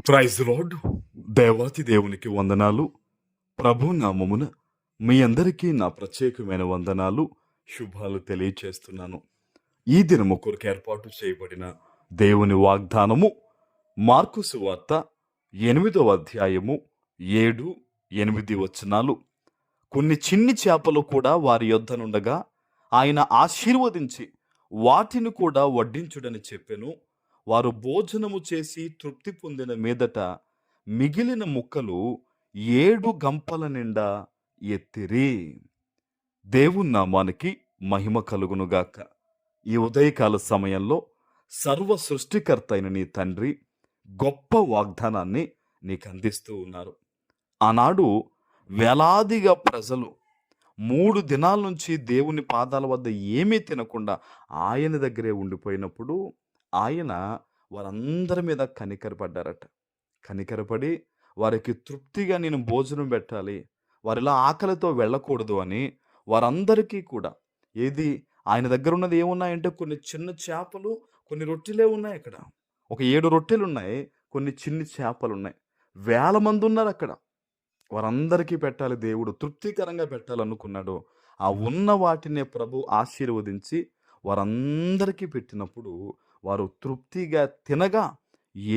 Praise lord. దేవాతి దేవునికి వందనాలు. ప్రభు నామమున మీ అందరికీ నా ప్రత్యేకమైన వందనాలు, శుభాలు తెలియచేస్తున్నాను. ఈ దినము కొరకు ఏర్పాటు చేయబడిన దేవుని వాగ్దానము మార్కు సువార్త 8వ అధ్యాయము 7, 8 వచనాలు. కొన్ని చిన్ని చేపలు కూడా వారి యొద్దనుండగా ఆయన ఆశీర్వదించి వాటిని కూడా వడ్డించుడని చెప్పెను. వారు భోజనము చేసి తృప్తి పొందిన మీదట మిగిలిన ముక్కలు 7 గంపల నిండా ఎత్తిరి. దేవుని నామానికి మహిమ కలుగునుగాక. ఈ ఉదయకాల సమయంలో సర్వ సృష్టికర్త అయిన నీ తండ్రి గొప్ప వాగ్దానాన్ని నీకు అందిస్తూ ఉన్నారు. ఆనాడు వేలాదిగా ప్రజలు 3 దినాల నుంచి దేవుని పాదాల వద్ద ఏమీ తినకుండా ఆయన దగ్గరే ఉండిపోయినప్పుడు ఆయన వారందరి మీద కనికరపడ్డారట. కనికరపడి వారికి తృప్తిగా నేను భోజనం పెట్టాలి, వారిలా ఆకలితో వెళ్ళకూడదు అని వారందరికీ కూడా ఏది ఆయన దగ్గర ఉన్నది ఏమున్నాయంటే కొన్ని చిన్న చేపలు, కొన్ని రొట్టెలే ఉన్నాయి. అక్కడ ఒక 7 రొట్టెలు ఉన్నాయి, కొన్ని చిన్ని చేపలు ఉన్నాయి. వేల మంది ఉన్నారు అక్కడ. వారందరికీ పెట్టాలి, దేవుడు తృప్తికరంగా పెట్టాలనుకున్నాడు. ఆ ఉన్న వాటినే ప్రభు ఆశీర్వదించి వారందరికీ పెట్టినప్పుడు వారు తృప్తిగా తినగా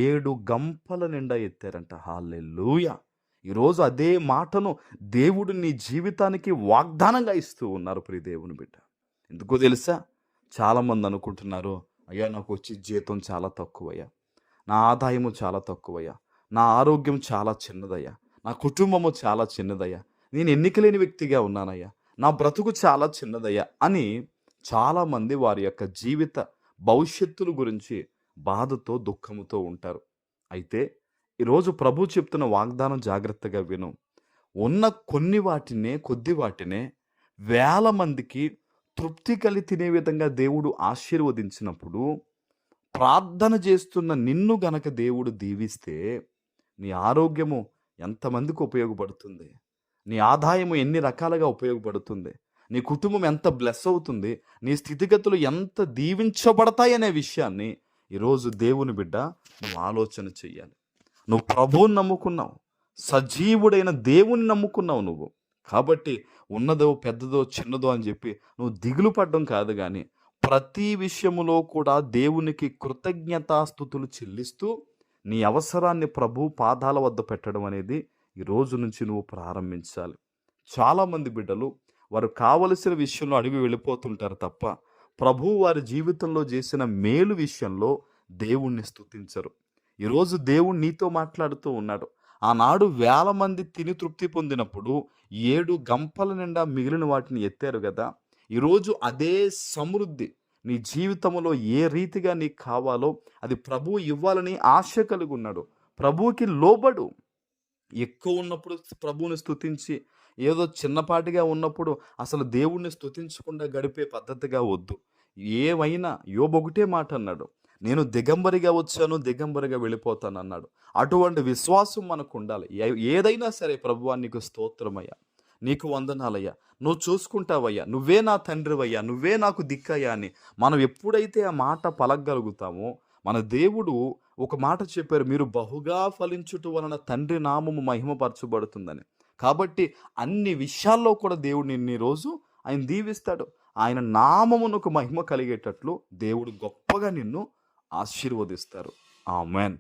7 గంపల నిండా ఎత్తారంట. హల్లెలూయా. ఈరోజు అదే మాటను దేవుడు నీ జీవితానికి వాగ్దానంగా ఇస్తూ ఉన్నారు ప్రియ దేవుని బిడ్డ. ఎందుకో తెలుసా? చాలామంది అనుకుంటున్నారు, అయ్యా నాకు వచ్చే జీతం చాలా తక్కువయ్యా, నా ఆదాయము చాలా తక్కువయ్యా, నా ఆరోగ్యం చాలా చిన్నదయ్యా, నా కుటుంబము చాలా చిన్నదయ్యా, నేను ఎన్నిక లేని వ్యక్తిగా ఉన్నానయ్యా, నా బ్రతుకు చాలా చిన్నదయ్యా అని చాలామంది వారి యొక్క జీవిత భవిష్యత్తుల గురించి బాధతో దుఃఖముతో ఉంటారు. అయితే ఈరోజు ప్రభు చెప్తున్న వాగ్దానం జాగ్రత్తగా విను. ఉన్న కొద్ది వాటినే వేల మందికి తృప్తి కలిగి తినే విధంగా దేవుడు ఆశీర్వదించినప్పుడు, ప్రార్థన చేస్తున్న నిన్ను గనక దేవుడు దీవిస్తే నీ ఆరోగ్యము ఎంతమందికి ఉపయోగపడుతుంది, నీ ఆదాయము ఎన్ని రకాలుగా ఉపయోగపడుతుంది, నీ కుటుంబం ఎంత బ్లెస్ అవుతుంది, నీ స్థితిగతులు ఎంత దీవించబడతాయనే విషయాన్ని ఈరోజు దేవుని బిడ్డ నువ్వు ఆలోచన చెయ్యాలి. నువ్వు ప్రభువుని నమ్ముకున్నావు, సజీవుడైన దేవుని నమ్ముకున్నావు నువ్వు. కాబట్టి ఉన్నదో పెద్దదో చిన్నదో అని చెప్పి నువ్వు దిగులు పడ్డం కాదు, కానీ ప్రతి విషయములో కూడా దేవునికి కృతజ్ఞతాస్తుతులు చెల్లిస్తూ నీ అవసరాన్ని ప్రభు పాదాల వద్ద పెట్టడం అనేది ఈ రోజు నుంచి నువ్వు ప్రారంభించాలి. చాలామంది బిడ్డలు వారు కావలసిన విషయంలో అడిగి వెళ్ళిపోతుంటారు తప్ప ప్రభు వారి జీవితంలో చేసిన మేలు విషయంలో దేవుణ్ణి స్తుతించరు. ఈరోజు దేవుడు నీతో మాట్లాడుతూ ఉన్నాడు. ఆనాడు వేల మంది తిని తృప్తి పొందినప్పుడు 7 గంపల నిండా మిగిలిన వాటిని ఎత్తారు కదా. ఈరోజు అదే సమృద్ధి నీ జీవితంలో ఏ రీతిగా నీకు కావాలో అది ప్రభువు ఇవ్వాలని ఆశ కలిగి ఉన్నాడు. ప్రభువుకి లోబడు. ఎక్కువ ఉన్నప్పుడు ప్రభువుని స్తుతించి, ఏదో చిన్నపాటిగా ఉన్నప్పుడు అసలు దేవుణ్ణి స్తుతించకుండా గడిపే పద్ధతిగా వద్దు. ఏమైనా యోబు ఒకటే మాట అన్నాడు, నేను దిగంబరిగా వచ్చాను, దిగంబరిగా వెళ్ళిపోతాను అన్నాడు. అటువంటి విశ్వాసం మనకు ఉండాలి. ఏదైనా సరే ప్రభువా నీకు స్తోత్రమయ్యా, నీకు వందనాలయ్యా, నువ్వు చూసుకుంటావయ్యా, నువ్వే నా తండ్రివయ్యా, నువ్వే నాకు దిక్కయ్యా అని మనం ఎప్పుడైతే ఆ మాట పలకగలుగుతామో, మన దేవుడు ఒక మాట చెప్పారు, మీరు బహుగా ఫలించుట వలన తండ్రి నామము మహిమపరచబడుతుందని. కాబట్టి అన్ని విషయాల్లో కూడా దేవుడు నిన్ను ఈరోజు ఆయన దీవిస్తాడు. ఆయన నామమునకు మహిమ కలిగేటట్లు దేవుడు గొప్పగా నిన్ను ఆశీర్వదిస్తారు. ఆమేన్.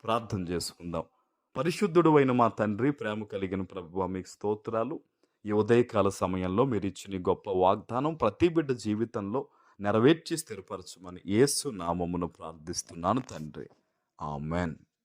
ప్రార్థన చేసుకుందాం. పరిశుద్ధుడు అయిన మా తండ్రి, ప్రేమ కలిగిన ప్రభువా మీకు స్తోత్రాలు. ఈ ఉదయకాల సమయంలో మీరు ఇచ్చిన గొప్ప వాగ్దానం ప్రతి బిడ్డ జీవితంలో నెరవేర్చి స్థిరపరచమని యేసు నామమున ప్రార్థిస్తున్నాను తండ్రి. ఆమేన్.